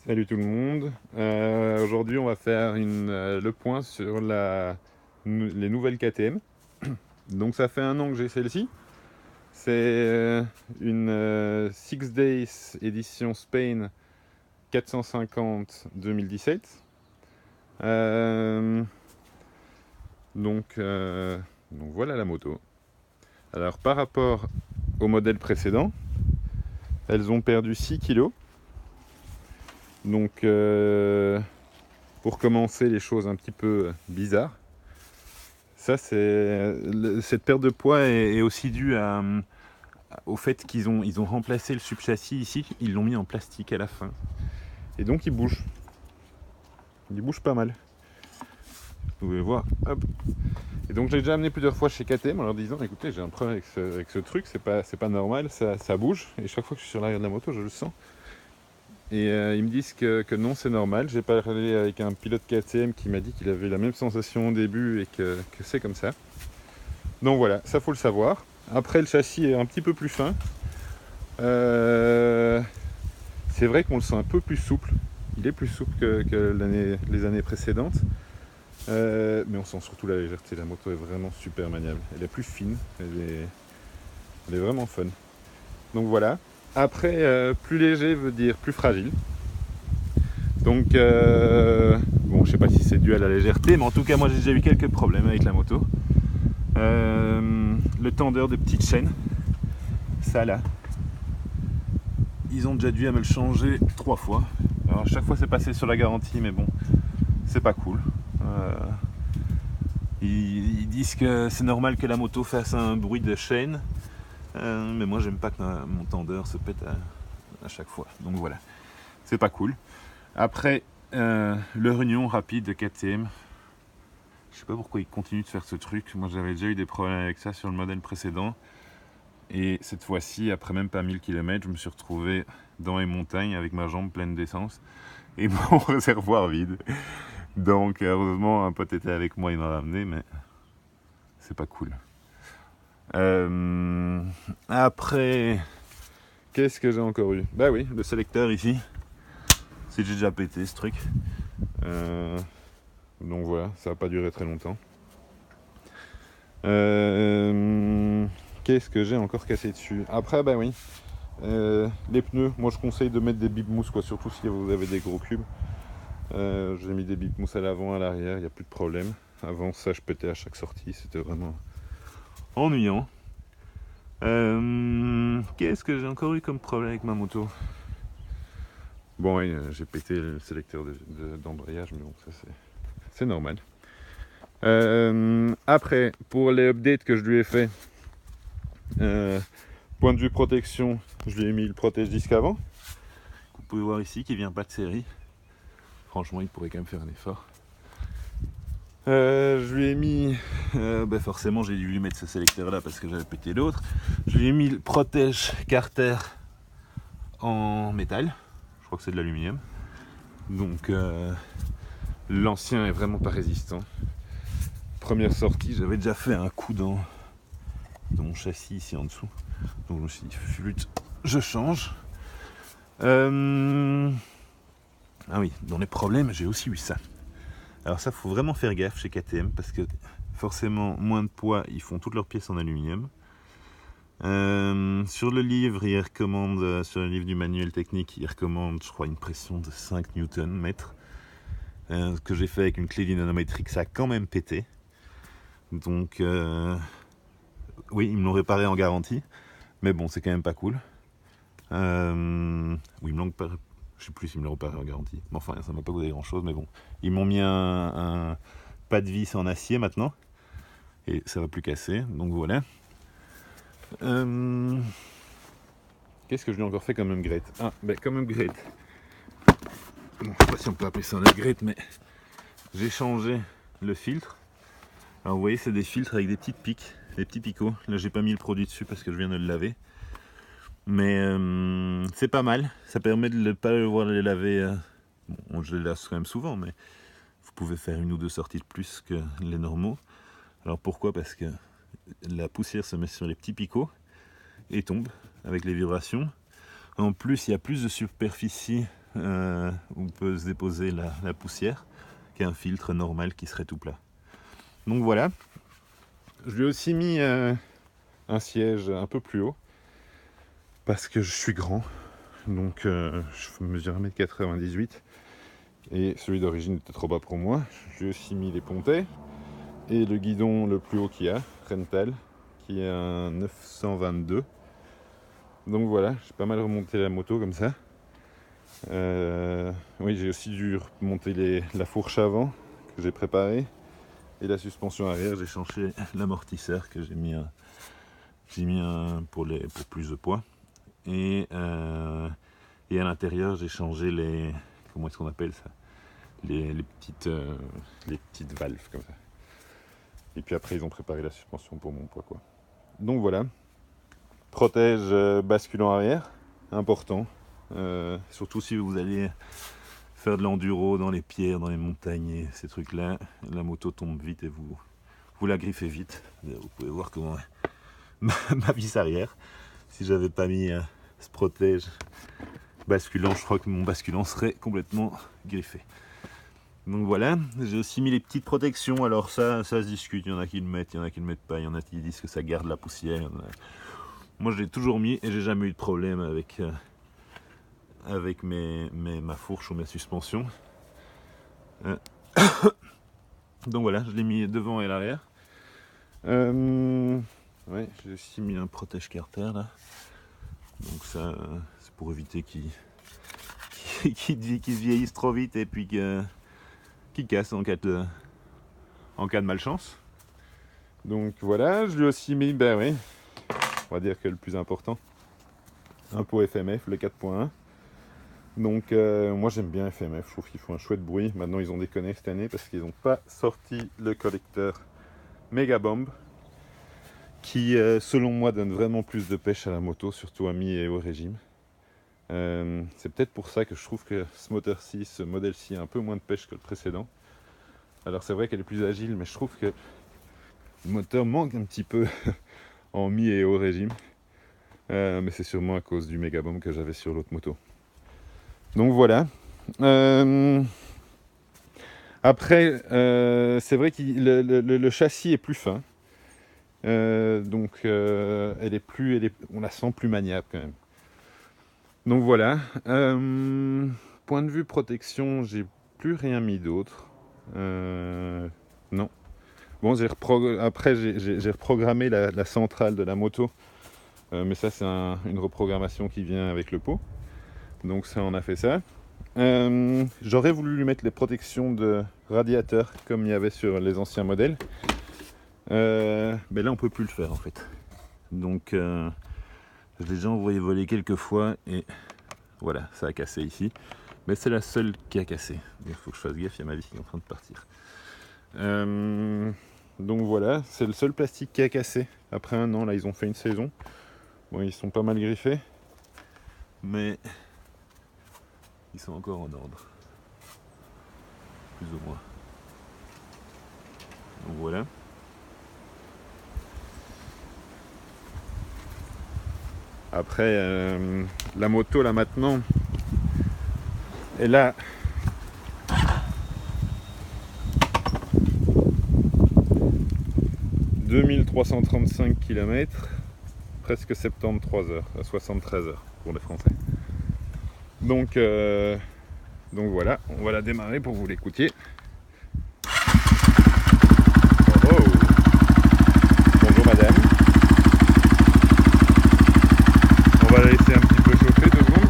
Salut tout le monde. Aujourd'hui, on va faire le point sur les nouvelles KTM. Donc, ça fait un an que j'ai celle-ci. C'est une Six Days édition Spain 450 2017. Euh, donc, euh, donc voilà la moto. Alors, par rapport au modèle précédent, elles ont perdu 6 kilos. Donc, pour commencer, les choses un petit peu bizarres. Cette perte de poids est aussi due au fait qu'ils ont remplacé le subchâssis ici, ils l'ont mis en plastique à la fin. Et donc il bouge. Il bouge pas mal. Vous pouvez voir. Hop. Et donc j'ai déjà amené plusieurs fois chez KTM en leur disant écoutez, j'ai un problème avec ce truc, c'est pas normal, ça bouge. Et chaque fois que je suis sur l'arrière de la moto, je le sens. Et ils me disent que non, c'est normal. J'ai parlé avec un pilote KTM qui m'a dit qu'il avait la même sensation au début et que c'est comme ça. Donc voilà, ça faut le savoir. Après, le châssis est un petit peu plus fin. Euh, c'est vrai qu'on le sent un peu plus souple. Il est plus souple que les années précédentes. Mais on sent surtout la légèreté. La moto est vraiment super maniable. Elle est plus fine. Elle est vraiment fun. Donc voilà. Après, plus léger veut dire plus fragile. Donc, bon, je sais pas si c'est dû à la légèreté, mais en tout cas, moi j'ai déjà eu quelques problèmes avec la moto. Le tendeur de petite chaîne, ça là, ils ont déjà dû me le changer 3 fois. Alors à chaque fois c'est passé sur la garantie, mais bon, c'est pas cool. Ils disent que c'est normal que la moto fasse un bruit de chaîne, mais moi j'aime pas que mon tendeur se pète à chaque fois. Donc voilà, c'est pas cool. Après, le réunion rapide de KTM, je sais pas pourquoi ils continuent de faire ce truc. Moi j'avais déjà eu des problèmes avec ça sur le modèle précédent. Et cette fois-ci, après même pas 1000 km, je me suis retrouvé dans les montagnes avec ma jambe pleine d'essence et mon réservoir vide. Donc heureusement un pote était avec moi, il m'a ramené, mais c'est pas cool. Après, qu'est-ce que j'ai encore eu? Bah oui, le sélecteur ici. C'est déjà pété ce truc. Donc voilà, ça va pas durer très longtemps. Qu'est-ce que j'ai encore cassé dessus? Après, bah oui, les pneus, moi je conseille de mettre des bip mousse, quoi, surtout si vous avez des gros cubes. J'ai mis des bip mousse à l'avant, à l'arrière, il n'y a plus de problème. Avant ça, je pétais à chaque sortie, c'était vraiment ennuyant. Qu'est-ce que j'ai encore eu comme problème avec ma moto? Bon, oui, j'ai pété le sélecteur d'embrayage, mais bon, ça c'est normal. Après, pour les updates que je lui ai fait, point de vue protection, je lui ai mis le protège-disque avant. Vous pouvez voir ici qu'il vient pas de série. Franchement, il pourrait quand même faire un effort. Je lui ai mis, forcément j'ai dû lui mettre ce sélecteur là parce que j'avais pété l'autre. Je lui ai mis le protège carter en métal, je crois que c'est de l'aluminium. Donc l'ancien est vraiment pas résistant. Première sortie, j'avais déjà fait un coup dans mon châssis ici en dessous. Donc je me suis dit, flûte, je change. Ah oui, dans les problèmes, j'ai aussi eu ça. Alors ça, faut vraiment faire gaffe chez KTM parce que forcément, moins de poids, ils font toutes leurs pièces en aluminium. Sur le livre, il recommande, sur le livre du manuel technique, il recommande, je crois, une pression de 5 Nm. Ce que j'ai fait avec une clé dynamométrique, ça a quand même pété. Donc, oui, ils me l'ont réparé en garantie, mais bon, c'est quand même pas cool. Oui, ils me l'ont réparé. Je sais plus s'ils me l'ont réparé en garantie. Mais enfin, ça m'a pas coûté grand chose, mais bon. Ils m'ont mis un pas de vis en acier maintenant. Et ça va plus casser, donc voilà. Qu'est-ce que je lui ai encore fait comme upgrade? Ah, comme upgrade. Bon, je sais pas si on peut appeler ça un upgrade, mais j'ai changé le filtre. Alors vous voyez, c'est des filtres avec des petites piques, des petits picots. Là, j'ai pas mis le produit dessus parce que je viens de le laver. Mais c'est pas mal, ça permet de ne pas devoir les laver. Bon, je les lave quand même souvent, mais vous pouvez faire une ou deux sorties de plus que les normaux. Alors pourquoi? Parce que la poussière se met sur les petits picots et tombe avec les vibrations. En plus, il y a plus de superficie où peut se déposer la poussière, qu'un filtre normal qui serait tout plat. Donc voilà. Je lui ai aussi mis un siège un peu plus haut, parce que je suis grand. Donc je mesure 1m98 et celui d'origine était trop bas pour moi. Je lui ai aussi mis les pontets et le guidon le plus haut qu'il y a, Rental, qui est un 922. Donc voilà, j'ai pas mal remonté la moto comme ça. Oui, j'ai aussi dû remonter la fourche avant que j'ai préparée et la suspension arrière. J'ai changé l'amortisseur que j'ai mis un pour plus de poids. Et à l'intérieur, j'ai changé comment est-ce qu'on appelle ça, les petites valves comme ça. Et puis après, ils ont préparé la suspension pour mon poids, quoi. Donc voilà. Protège basculant arrière, important. Surtout si vous allez faire de l'enduro dans les pierres, dans les montagnes et ces trucs-là. La moto tombe vite et vous la griffez vite. Vous pouvez voir comment ma vis arrière. Si j'avais pas mis ce protège basculant, je crois que mon basculant serait complètement griffé. Donc voilà, j'ai aussi mis les petites protections. Alors ça se discute, il y en a qui le mettent, il y en a qui le mettent pas, il y en a qui disent que ça garde la poussière. Moi je l'ai toujours mis et j'ai jamais eu de problème avec ma fourche ou ma suspension. Donc voilà, je l'ai mis devant et à l'arrière. Ouais, j'ai aussi mis un protège carter là. Donc ça, c'est pour éviter qu'il se vieillisse trop vite et puis qu'il casse en cas de malchance. Donc voilà, je lui ai aussi mis, oui, on va dire que le plus important, un pot FMF, le 4.1. Donc moi j'aime bien FMF, je trouve qu'ils font un chouette bruit. Maintenant ils ont déconné cette année parce qu'ils n'ont pas sorti le collecteur Megabomb, qui selon moi donne vraiment plus de pêche à la moto, surtout à mi et au régime. C'est peut-être pour ça que je trouve que ce modèle-ci a un peu moins de pêche que le précédent. Alors c'est vrai qu'elle est plus agile, mais je trouve que le moteur manque un petit peu en mi et haut régime. Mais c'est sûrement à cause du Megabomb que j'avais sur l'autre moto. Donc voilà. Après, c'est vrai que le châssis est plus fin. Donc on la sent plus maniable quand même. Donc voilà. Point de vue protection, j'ai plus rien mis d'autre. Non. Bon, après j'ai reprogrammé la centrale de la moto, mais ça c'est une reprogrammation qui vient avec le pot. Donc ça, on a fait ça. J'aurais voulu lui mettre les protections de radiateur comme il y avait sur les anciens modèles, mais là on peut plus le faire en fait. Donc je l'ai déjà envoyé voler quelques fois et voilà, ça a cassé ici. Mais c'est la seule qui a cassé. Il faut que je fasse gaffe, il y a ma vis qui est en train de partir. Donc voilà, c'est le seul plastique qui a cassé. Après un an, là ils ont fait une saison. Bon, ils sont pas mal griffés, mais ils sont encore en ordre. Plus ou moins. Donc voilà. Après, la moto là maintenant, elle a 2335 km, presque 73 heures, 73 heures pour les Français. Donc voilà, on va la démarrer pour que vous l'écoutiez. Oh, bonjour madame. On va la laisser un petit peu chauffer 2 secondes.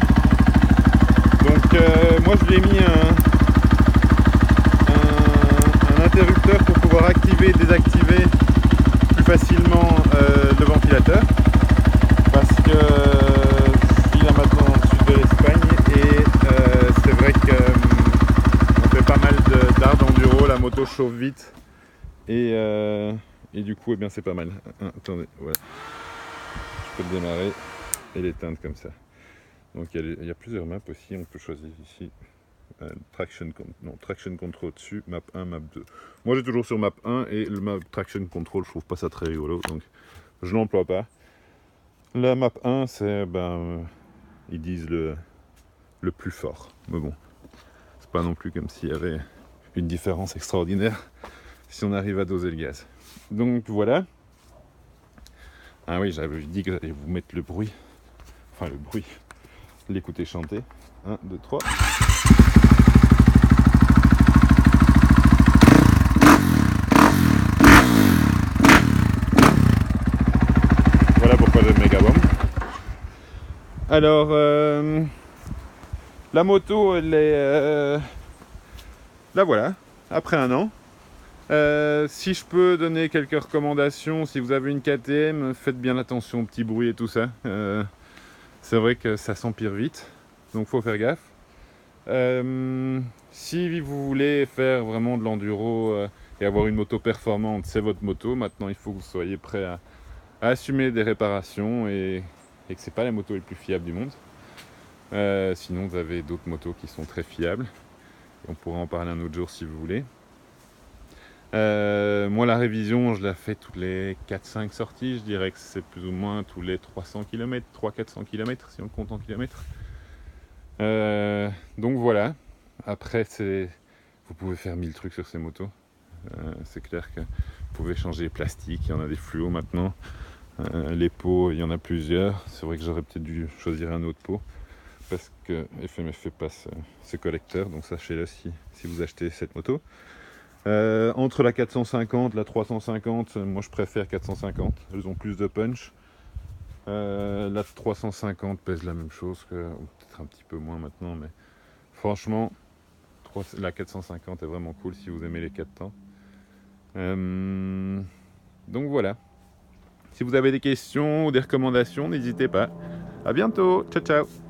Donc moi je lui ai mis un interrupteur pour pouvoir activer et désactiver plus facilement le ventilateur, parce que je vis là maintenant dans le sud de l'Espagne et c'est vrai qu'on fait pas mal d'art d'enduro, la moto chauffe vite et du coup c'est pas mal. Attendez, voilà, je peux le démarrer et l'éteindre comme ça. Donc il y a plusieurs maps aussi, on peut choisir ici traction control dessus, map 1, map 2. Moi j'ai toujours sur map 1 et le map traction control, je trouve pas ça très rigolo, donc je l'emploie pas. La map 1 c'est ils disent le plus fort. Mais bon, c'est pas non plus comme s'il y avait une différence extraordinaire si on arrive à doser le gaz. Donc voilà. Ah oui, j'avais dit que j'allais vous mettre le bruit. Enfin le bruit. L'écouter chanter. 1, 2, 3. Voilà pourquoi j'aime Megabomb. Alors, la moto, elle est... là voilà, après un an. Si je peux donner quelques recommandations, si vous avez une KTM, faites bien attention aux petits bruits et tout ça. C'est vrai que ça s'empire vite, donc faut faire gaffe. Si vous voulez faire vraiment de l'enduro et avoir une moto performante, c'est votre moto. Maintenant, il faut que vous soyez prêt à assumer des réparations et que c'est pas la moto les plus fiables du monde. Sinon, vous avez d'autres motos qui sont très fiables. On pourra en parler un autre jour si vous voulez. Moi, la révision, je la fais toutes les 4-5 sorties. Je dirais que c'est plus ou moins tous les 300 km, 300-400 km si on compte en kilomètres. Donc voilà. Après, vous pouvez faire 1000 trucs sur ces motos. C'est clair que vous pouvez changer les plastiques. Il y en a des fluos maintenant. Les pots, il y en a plusieurs. C'est vrai que j'aurais peut-être dû choisir un autre pot parce que FMF fait pas ce collecteur. Donc sachez-le si vous achetez cette moto. Entre la 450 et la 350, moi je préfère 450, elles ont plus de punch. La 350 pèse la même chose, ou peut-être un petit peu moins maintenant, mais franchement, la 450 est vraiment cool si vous aimez les 4 temps. Donc voilà. Si vous avez des questions ou des recommandations, n'hésitez pas. À bientôt, ciao ciao.